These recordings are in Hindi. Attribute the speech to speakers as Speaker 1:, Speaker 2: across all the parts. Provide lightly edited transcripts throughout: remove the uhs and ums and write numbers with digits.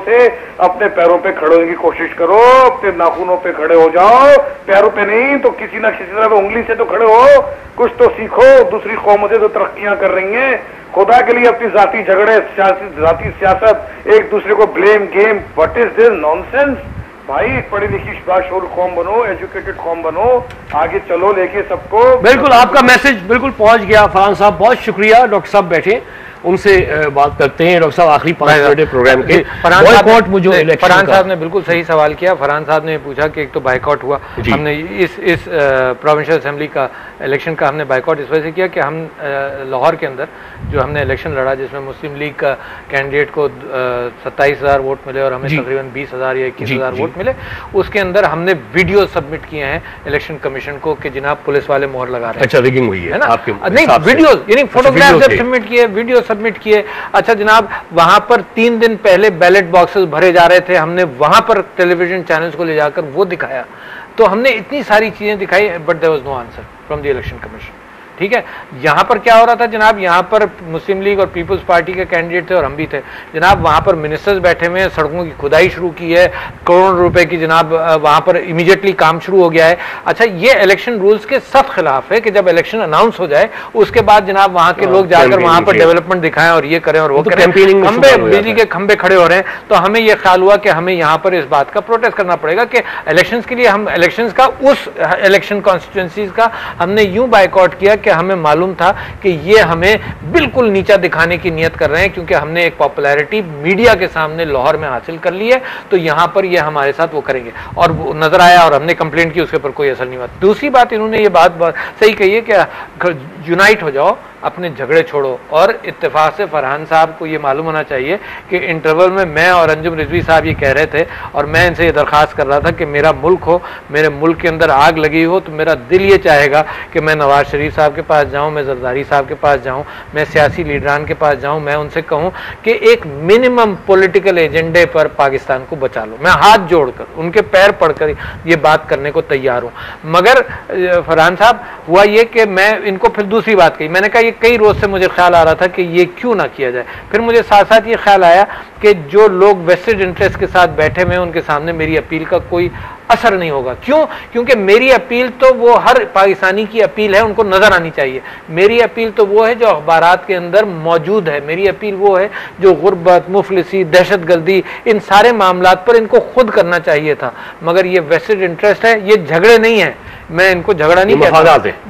Speaker 1: से अपने पैरों पे खड़े होने की कोशिश करो, अपने नाखूनों पे खड़े हो जाओ, पैरों पे नहीं तो किसी ना किसी तरह उंगली से तो खड़े हो, कुछ तो सीखो। दूसरी कौमों से तो तरक्कियां कर रही हैं, खुदा के लिए अपनी जाती झगड़े, जाती सियासत, एक दूसरे को blame game, what is this nonsense. भाई एक पढ़ी लिखी बाशऊर कौम बनो, एजुकेटेड कौम बनो, आगे चलो लेके सबको।
Speaker 2: बिल्कुल आपका मैसेज बिल्कुल पहुंच गया फरहान साहब, बहुत शुक्रिया। डॉक्टर साहब बैठे, उनसे बात करते हैं। डॉक्टर साहब आखिरी 5 मिनट प्रोग्राम के
Speaker 3: फरहान साहब ने बिल्कुल सही सवाल किया। फरहान साहब ने पूछा कि एक तो बाइकआउट हुआ, हमने इस प्रोविंशियल असेंबली का इलेक्शन का हमने बाइकआउट इस वजह से किया कि हम लाहौर के अंदर जो हमने इलेक्शन लड़ा जिसमें मुस्लिम लीग का कैंडिडेट को 27,000 वोट मिले और हमें तकरीबन 20,000 या 21,000 वोट मिले, उसके अंदर हमने वीडियो सबमिट किए हैं इलेक्शन कमीशन को कि जनाब पुलिस वाले मोहर लगा रहे हैं।
Speaker 2: अच्छा, रिगिंग हुई है ना?
Speaker 3: नहीं, वीडियो यानी फोटोग्राफ जब सबमिट किए, वीडियो सबमिट किए। अच्छा जनाब, वहां पर 3 दिन पहले बैलेट बॉक्सेस भरे जा रहे थे, हमने वहां पर टेलीविजन चैनल्स को ले जाकर वो दिखाया। तो हमने इतनी सारी चीजें दिखाई, but there was no answer from the election commission. ठीक है, यहां पर क्या हो रहा था जनाब, यहां पर मुस्लिम लीग और पीपल्स पार्टी के कैंडिडेट थे और हम भी थे जनाब। वहां पर मिनिस्टर्स बैठे हुए हैं, सड़कों की खुदाई शुरू की है, करोड़ों रुपए की जनाब वहां पर इमीडिएटली काम शुरू हो गया है। अच्छा, ये इलेक्शन रूल्स के सख्त खिलाफ है कि जब इलेक्शन अनाउंस हो जाए उसके बाद जनाब वहां के लोग जाकर वहां पर डेवलपमेंट दिखाएं और ये करें और वो करें। खंबे, बिजली के खंबे खड़े हो रहे हैं। तो हमें यह ख्याल हुआ कि हमें यहाँ पर इस बात का प्रोटेस्ट करना पड़ेगा कि इलेक्शन के लिए हम इलेक्शन का उस इलेक्शन कॉन्स्टिट्यूंसीज का हमने यूं बाइकआउट किया कि हमें मालूम था कि ये हमें बिल्कुल नीचा दिखाने की नियत कर रहे हैं, क्योंकि हमने एक पॉपुलैरिटी मीडिया के सामने लाहौर में हासिल कर ली है। तो यहां पर ये हमारे साथ वो करेंगे और वो नजर आया और हमने कंप्लेंट की, उसके ऊपर कोई असर नहीं हुआ। दूसरी बात, इन्होंने ये बात सही कही है कि यूनाइट हो जाओ, अपने झगड़े छोड़ो। और इत्तेफाक से फरहान साहब को ये मालूम होना चाहिए कि इंटरवल में मैं और अंजुम रिजवी साहब ये कह रहे थे और मैं इनसे ये दरख्वास्त कर रहा था कि मेरा मुल्क हो, मेरे मुल्क के अंदर आग लगी हो तो मेरा दिल ये चाहेगा कि मैं नवाज शरीफ साहब के पास जाऊं, मैं जरदारी साहब के पास जाऊं, मैं सियासी लीडरान के पास जाऊं, मैं उनसे कहूं कि एक मिनिमम पॉलिटिकल एजेंडे पर पाकिस्तान को बचा लो। मैं हाथ जोड़कर उनके पैर पड़कर ये बात करने को तैयार हूं। मगर फरहान साहब, हुआ ये कि मैं इनको फिर दूसरी बात कही, मैंने कहा कई रोज से मुझे ख्याल आ रहा था कि ये क्यों ना किया जाए। फिर मुझे साथ साथ ये ख्याल आया कि जो लोग वेस्टेड इंटरेस्ट के साथ बैठे हुए हैं उनके सामने मेरी अपील का कोई असर नहीं होगा। क्यों? क्योंकि मेरी अपील तो वो हर पाकिस्तानी की अपील है, उनको नजर आनी चाहिए। मेरी अपील तो वो है जो अखबारात के अंदर मौजूद है। मेरी अपील वो है जो गुर्बत, मुफलिसी, दहशतगर्दी, इन सारे मामलात पर इनको खुद करना चाहिए था। मगर ये वेस्टेड इंटरेस्ट है, ये झगड़े नहीं है, मैं इनको झगड़ा नहीं कहता,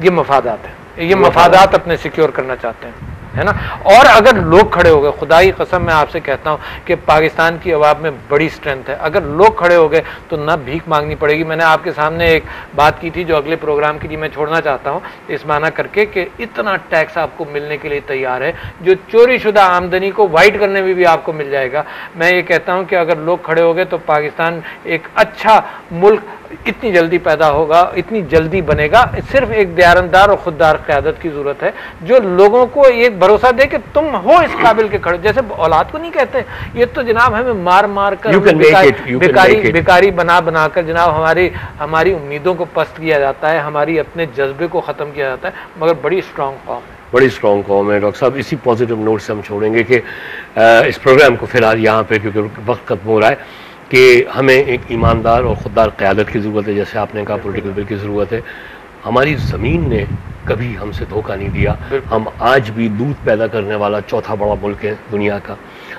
Speaker 3: ये मफादात है। ये मफादात अपने सिक्योर करना चाहते हैं, है ना। और अगर लोग खड़े हो गए, खुदाई कसम मैं आपसे कहता हूं कि पाकिस्तान की आवाम में बड़ी स्ट्रेंथ है। अगर लोग खड़े हो गए तो ना भीख मांगनी पड़ेगी। मैंने आपके सामने एक बात की थी जो अगले प्रोग्राम के लिए मैं छोड़ना चाहता हूं, इस माना करके कि इतना टैक्स आपको मिलने के लिए तैयार है जो चोरी शुदा आमदनी को वाइट करने में भी आपको मिल जाएगा। मैं ये कहता हूं कि अगर लोग खड़े हो गए तो पाकिस्तान एक अच्छा मुल्क इतनी जल्दी पैदा होगा, इतनी जल्दी बनेगा। सिर्फ एक दयानतदार और खुददार क़यादत की जरूरत है जो लोगों को एक भरोसा दे कि तुम हो इस काबिल के खड़े। जैसे औलाद को नहीं कहते, ये तो जनाब हमें मार मार कर बेकारी बना कर जनाब हमारी उम्मीदों को पस्त किया जाता है, हमारी अपने जज्बे को ख़त्म किया जाता है। मगर बड़ी स्ट्रॉन्ग कौम है,
Speaker 2: बड़ी स्ट्रॉन्ग कौम है। डॉक्टर साहब, इसी पॉजिटिव नोट से हम छोड़ेंगे कि इस प्रोग्राम को फिलहाल यहाँ पे, क्योंकि वक्त खत्म हो रहा है, कि हमें एक ईमानदार और खुददार क़यादत की ज़रूरत है। जैसे आपने कहा पॉलिटिकल विल की ज़रूरत है। हमारी ज़मीन ने कभी हमसे धोखा नहीं दिया। हम आज भी दूध पैदा करने वाला चौथा बड़ा मुल्क है दुनिया का।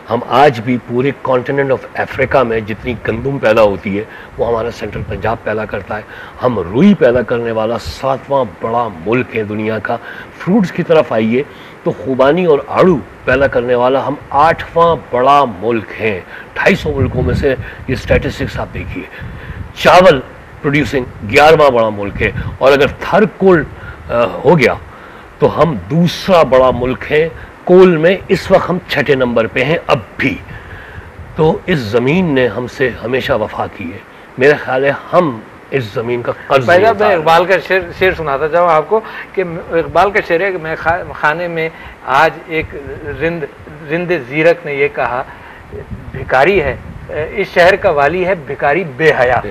Speaker 2: हम आज भी पूरे कॉन्टिनेंट ऑफ अफ्रीका में जितनी गंदम पैदा होती है वो हमारा सेंट्रल पंजाब पैदा करता है। हम रुई पैदा करने वाला 7वां बड़ा मुल्क है दुनिया का। फ्रूट्स की तरफ आइए तो खुबानी और आड़ू पैदा करने वाला हम 8वां बड़ा मुल्क हैं। 250 मुल्कों में से ये स्टैटिस्टिक्स आप देखिए। चावल प्रोड्यूसिंग 11वां बड़ा मुल्क है, और अगर थर्ड कोल हो गया तो हम दूसरा बड़ा मुल्क है कोल में। इस वक्त हम 6ठे नंबर पे हैं अब भी। तो इस ज़मीन ने हमसे हमेशा वफा की है। मेरा ख्याल है हम इस ज़मीन का कर्ज।
Speaker 3: मैं इकबाल का शेर सुनाता जाऊँ आपको कि इकबाल का शेर है कि मैं खाने में आज एक रिंद ज़ीरक ने यह कहा, भिखारी है इस शहर का वाली है, भिखारी बेहया।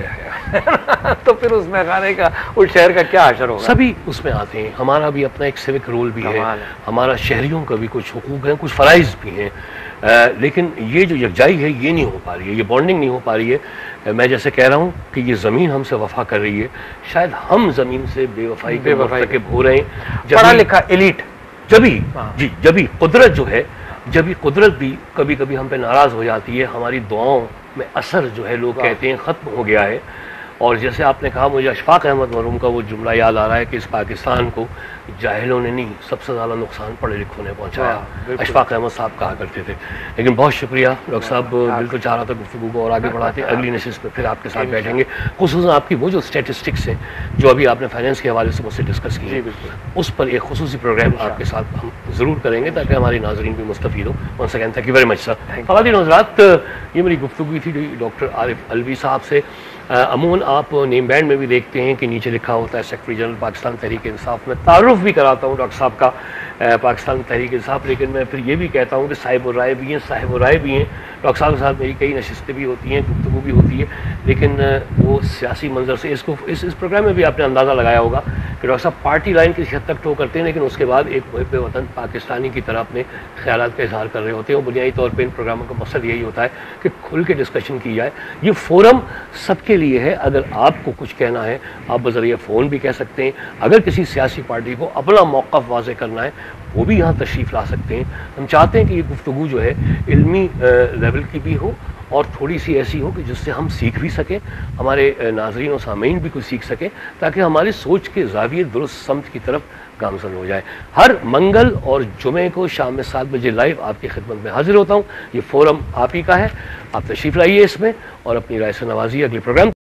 Speaker 3: तो फिर उसमें खाने का उस शहर का क्या असर होगा?
Speaker 2: सभी उसमें आते हैं। हमारा भी अपना एक सिविक रोल भी है, हमारा शहरियों का भी कुछ हुकूक हैं, कुछ फ़राइज़ भी हैं। लेकिन ये जो यकजाई है ये नहीं हो पा रही है, ये बॉन्डिंग नहीं हो पा रही है। मैं जैसे कह रहा हूँ कि ये ज़मीन हमसे वफा कर रही है, शायद हम ज़मीन से बेवफाई के मुर्तकिब हो रहे हैं।
Speaker 3: पढ़ा लिखा एलीट
Speaker 2: जब भी कुदरत जो है, जब भी कुदरत भी कभी कभी हम पे नाराज़ हो जाती है, हमारी दुआओं में असर जो है लोग कहते हैं ख़त्म हो गया है। और जैसे आपने कहा, मुझे अशफाक अहमद मरहूम का वो जुमला याद आ रहा है कि इस पाकिस्तान को जाहिलों ने नहीं, सबसे ज़्यादा नुकसान पढ़े लिखों ने पहुंचाया। अशफाक अहमद साहब कहा करते थे। लेकिन बहुत शुक्रिया डॉक्टर साहब, बिल्कुल चाह रहा था गुफ्तगू को और आगे बढ़ाते। अगली नशिस्त में फिर आपके साथ बैठेंगे, खुसूसन आपकी वो जो स्टेटिस्टिक्स हैं जो अभी आपने फाइनेंस के हवाले से मुझसे डिस्कस की है, उस पर एक खुसूसी प्रोग्राम आपके साथ हम ज़रूर करेंगे ताकि हमारे नाज़रीन भी मुस्तफ़ीद हो। Once again thank you very much sir. ख़वातीन और हज़रात, ये मेरी गुफ्तगू थी डॉक्टर आरिफ अलवी साहब से। अमूमन आप नेम बैंड में भी देखते हैं कि नीचे लिखा होता है सेक्रेटरी जनरल पाकिस्तान तहरीक इंसाफ। में तारुफ भी कराता हूँ डॉक्टर साहब का पाकिस्तान तहरीक इंसाफ, लेकिन मैं फिर ये भी कहता हूँ कि साहिब राय भी हैं, साहिब राय भी हैं। डॉक्टर साहब के साथ मेरी कई नशिस्तें भी होती हैं, गुफ्तगू भी होती है, लेकिन वो सियासी मंजर से इसको इस प्रोग्राम में भी आपने अंदाज़ा लगाया होगा कि डॉक्टर साहब पार्टी लाइन किसी हद तक टो करते हैं, लेकिन उसके बाद एक मुहिब वतन पाकिस्तानी की तरह अपने ख्यालात का इजहार कर रहे होते हैं। और बुनियादी तौर पर इन प्रोग्रामों का मकसद यही होता है कि खुल के डिस्कशन की जाए। ये फोरम सबके लिए है। अगर आपको कुछ कहना है, आप बज़रिया फ़ोन भी कह सकते हैं। अगर किसी सियासी पार्टी को अपना मौक़िफ़ वाज़े करना है, वो भी यहाँ तशरीफ़ ला सकते हैं। हम चाहते हैं कि ये गुफ्तगू जो है इल्मी लेवल की भी हो और थोड़ी सी ऐसी हो कि जिससे हम सीख भी सकें, हमारे नाज़रीन और सामीन भी कुछ सीख सकें, ताकि हमारी सोच के ज़ाविये दुरुस्त समत की तरफ गामज़न हो जाए। हर मंगल और जुमे को शाम में 7 बजे लाइव आपकी खिदमत में हाजिर होता हूँ। ये फोरम आप ही का है, आप तशरीफ़ लाइए इसमें और अपनी राय से नवाजिए। अगले प्रोग्राम